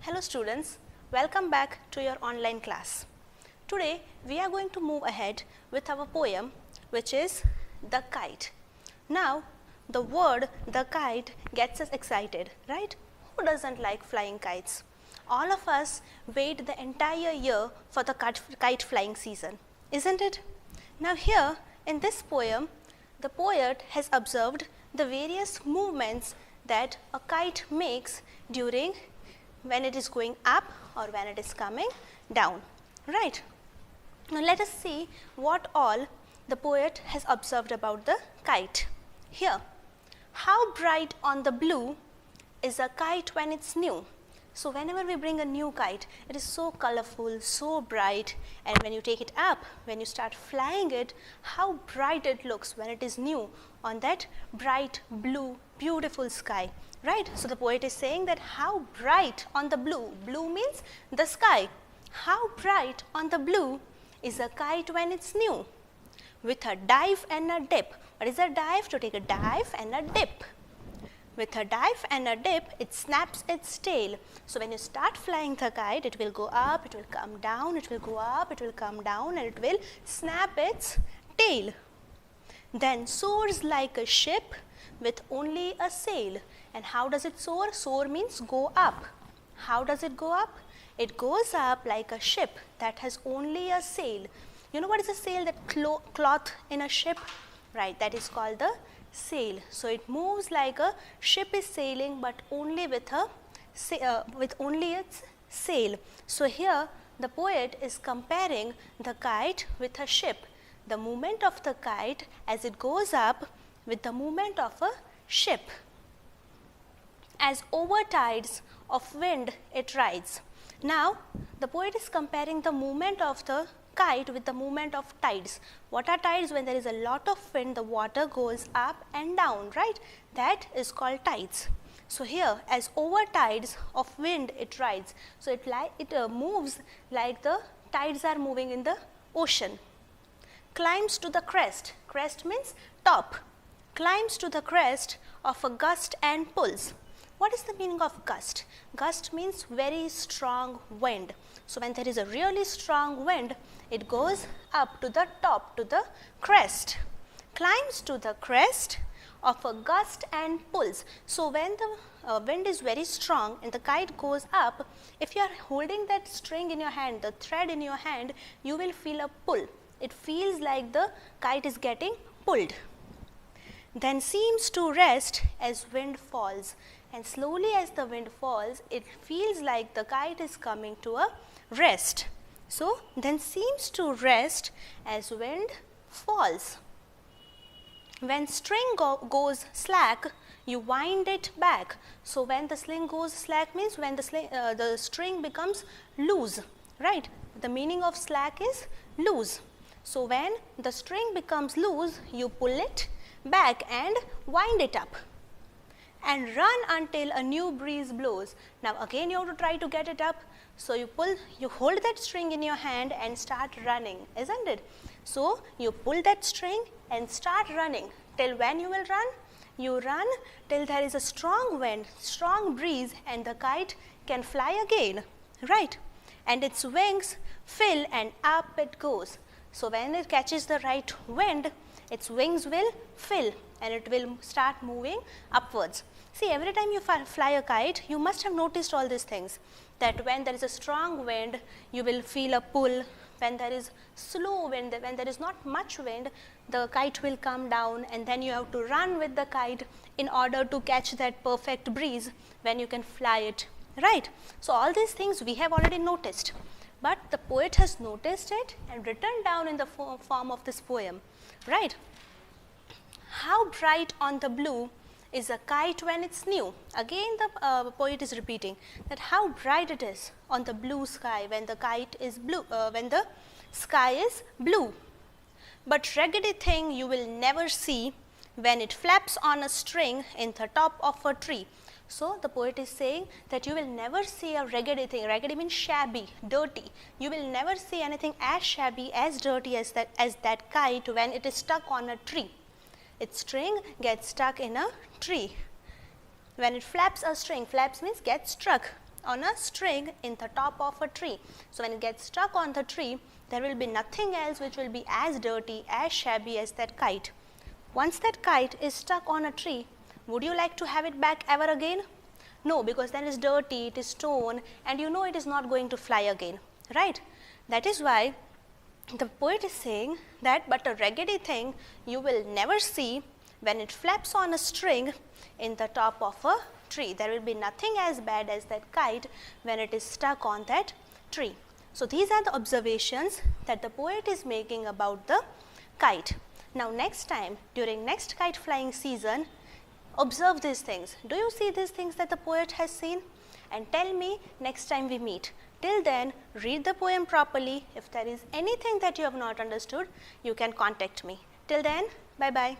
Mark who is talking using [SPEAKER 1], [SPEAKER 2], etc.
[SPEAKER 1] Hello students, welcome back to your online class. Today we are going to move ahead with our poem, which is The Kite. Now the word the kite gets us excited, right? Who doesn't like flying kites? All of us wait the entire year for the kite flying season, isn't it? Now here in this poem, the poet has observed the various movements that a kite makes during when it is going up or when it is coming down, right? Now let us see what all the poet has observed about the kite. Here, how bright on the blue is a kite when it's new. So whenever we bring a new kite, it is so colorful, so bright, and when you take it up, when you start flying it, how bright it looks when it is new on that bright blue, beautiful sky, right? So the poet is saying that how bright on the blue, blue means the sky, how bright on the blue is a kite when it's new, with a dive and a dip. What is a dive? To take a dive and a dip. With a dive and a dip, it snaps its tail. So when you start flying the kite, it will go up, it will come down, it will go up, it will come down, and it will snap its tail. Then soars like a ship with only a sail. And how does it soar? Soar means go up. How does it go up? It goes up like a ship that has only a sail. You know what is a sail? That cloth in a ship? Right, that is called the sail. So it moves like a ship is sailing, but only with only its sail. So here the poet is comparing the kite with a ship. The movement of the kite as it goes up with the movement of a ship. As over tides of wind it rides. Now the poet is comparing the movement of the kite with the movement of tides. What are tides? When there is a lot of wind, the water goes up and down, right? That is called tides. So here, as over tides of wind it rides. So it moves like the tides are moving in the ocean. Climbs to the crest. Crest means top. Climbs to the crest of a gust and pulls. What is the meaning of gust? Gust means very strong wind. So when there is a really strong wind, it goes up to the top, to the crest. Climbs to the crest of a gust and pulls. So when the wind is very strong and the kite goes up, if you are holding that string in your hand, the thread in your hand, you will feel a pull. It feels like the kite is getting pulled. Then seems to rest as wind falls. And slowly as the wind falls, it feels like the kite is coming to a rest. So then seems to rest as wind falls. When string goes slack, you wind it back. So when the sling goes slack means when the string becomes loose, right? The meaning of slack is loose. So when the string becomes loose, you pull it back and wind it up and run until a new breeze blows. Now again you have to try to get it up. So you hold that string in your hand and start running, isn't it? So you pull that string and start running. Till when you will run? You run till there is a strong wind, strong breeze, and the kite can fly again, right? And its wings fill and up it goes. So when it catches the right wind, its wings will fill and it will start moving upwards. See, every time you fly a kite, you must have noticed all these things, that when there is a strong wind, you will feel a pull. When there is slow wind, when there is not much wind, the kite will come down and then you have to run with the kite in order to catch that perfect breeze when you can fly it, right? So all these things we have already noticed, but the poet has noticed it and written down in the form of this poem, right? How bright on the blue is a kite when it's new. Again the poet is repeating that how bright it is on the blue sky when the kite is blue, when the sky is blue. But raggedy thing you will never see when it flaps on a string in the top of a tree. So the poet is saying that you will never see a raggedy thing. Raggedy means shabby, dirty. You will never see anything as shabby, as dirty as that kite when it is stuck on a tree. Its string gets stuck in a tree. When it flaps a string, flaps means gets struck on a string in the top of a tree. So when it gets stuck on the tree, there will be nothing else which will be as dirty, as shabby as that kite. Once that kite is stuck on a tree, would you like to have it back ever again? No, because then it's dirty, it is torn, and you know it is not going to fly again, right? That is why the poet is saying that, but a raggedy thing you will never see when it flaps on a string in the top of a tree. There will be nothing as bad as that kite when it is stuck on that tree. So these are the observations that the poet is making about the kite. Now next time, during next kite flying season, observe these things. Do you see these things that the poet has seen? And tell me next time we meet. Till then, read the poem properly. If there is anything that you have not understood, you can contact me. Till then, bye-bye.